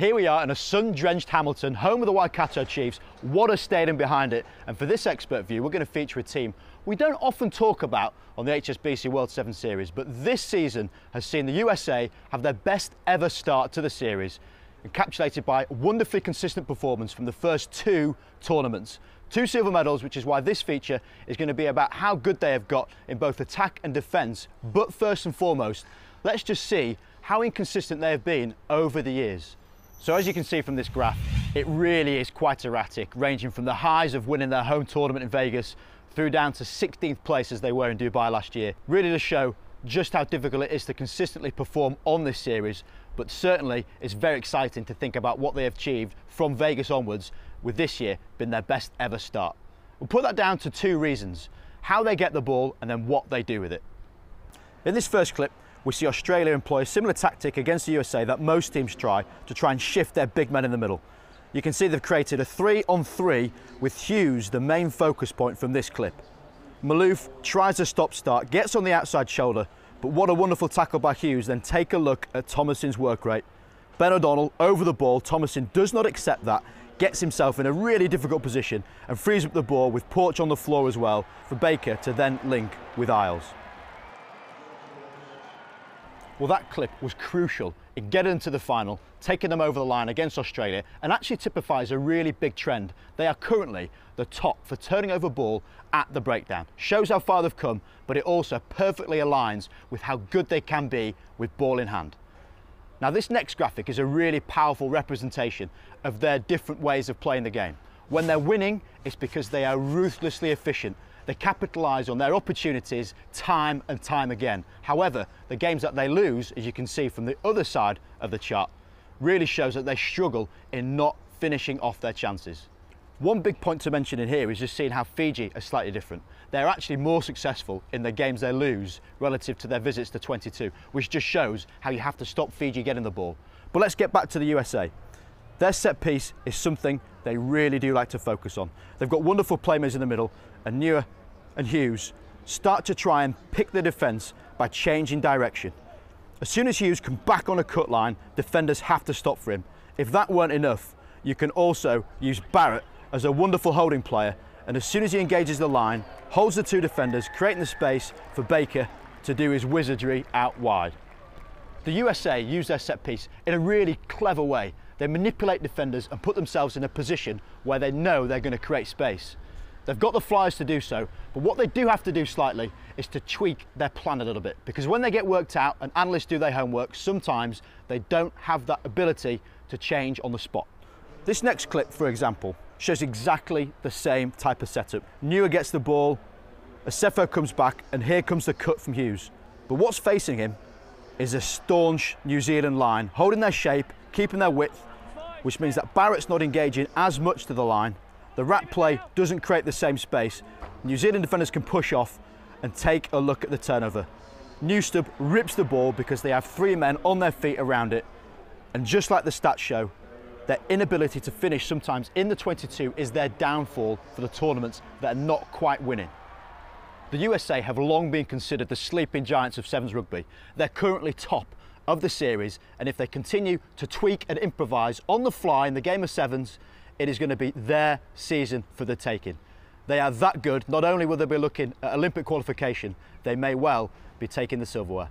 Here we are in a sun-drenched Hamilton, home of the Waikato Chiefs. What a stadium behind it. And for this expert view, we're going to feature a team we don't often talk about on the HSBC World 7 Series, but this season has seen the USA have their best ever start to the series, encapsulated by wonderfully consistent performance from the first two tournaments. 2 silver medals, which is why this feature is going to be about how good they have got in both attack and defence. But first and foremost, let's just see how inconsistent they have been over the years. So as you can see from this graph, it really is quite erratic, ranging from the highs of winning their home tournament in Vegas through down to 16th place as they were in Dubai last year. Really to show just how difficult it is to consistently perform on this series, but certainly it's very exciting to think about what they have achieved from Vegas onwards, with this year being their best ever start. We'll put that down to 2 reasons: how they get the ball and then what they do with it. In this first clip, we see Australia employ a similar tactic against the USA that most teams try and shift their big men in the middle. You can see they've created a 3-on-3 with Hughes the main focus point from this clip. Malouf tries a stop-start, gets on the outside shoulder, but what a wonderful tackle by Hughes. Then take a look at Thomason's work rate. Ben O'Donnell over the ball. Thomason does not accept that, gets himself in a really difficult position and frees up the ball with Porch on the floor as well for Baker to then link with Isles. Well, that clip was crucial in getting them to the final, taking them over the line against Australia, and actually typifies a really big trend. They are currently the top for turning over ball at the breakdown. Shows how far they've come, but it also perfectly aligns with how good they can be with ball in hand. Now, this next graphic is a really powerful representation of their different ways of playing the game. When they're winning, it's because they are ruthlessly efficient. They capitalise on their opportunities time and time again. However, the games that they lose, as you can see from the other side of the chart, really shows that they struggle in not finishing off their chances. One big point to mention in here is just seeing how Fiji are slightly different. They're actually more successful in the games they lose relative to their visits to 22, which just shows how you have to stop Fiji getting the ball. But let's get back to the USA. Their set piece is something they really do like to focus on. They've got wonderful playmakers in the middle, and Neuer and Hughes start to try and pick the defence by changing direction. As soon as Hughes comes back on a cut line, defenders have to stop for him. If that weren't enough, you can also use Barrett as a wonderful holding player, and as soon as he engages the line, holds the 2 defenders, creating the space for Baker to do his wizardry out wide. The USA use their set piece in a really clever way. They manipulate defenders and put themselves in a position where they know they're going to create space. They've got the flyers to do so, but what they do have to do slightly is to tweak their plan a little bit, because when they get worked out and analysts do their homework, sometimes they don't have that ability to change on the spot. This next clip, for example, shows exactly the same type of setup. Neuer gets the ball, Asefo comes back, and here comes the cut from Hughes. But what's facing him is a staunch New Zealand line, holding their shape, keeping their width, which means that Barrett's not engaging as much to the line. The rat play doesn't create the same space. New Zealand defenders can push off and take a look at the turnover. Newstub rips the ball because they have 3 men on their feet around it. And just like the stats show, their inability to finish sometimes in the 22 is their downfall for the tournaments that are not quite winning. The USA have long been considered the sleeping giants of Sevens rugby. They're currently top of the series, and if they continue to tweak and improvise on the fly in the game of sevens, it is going to be their season for the taking. They are that good. Not only will they be looking at Olympic qualification, they may well be taking the silverware.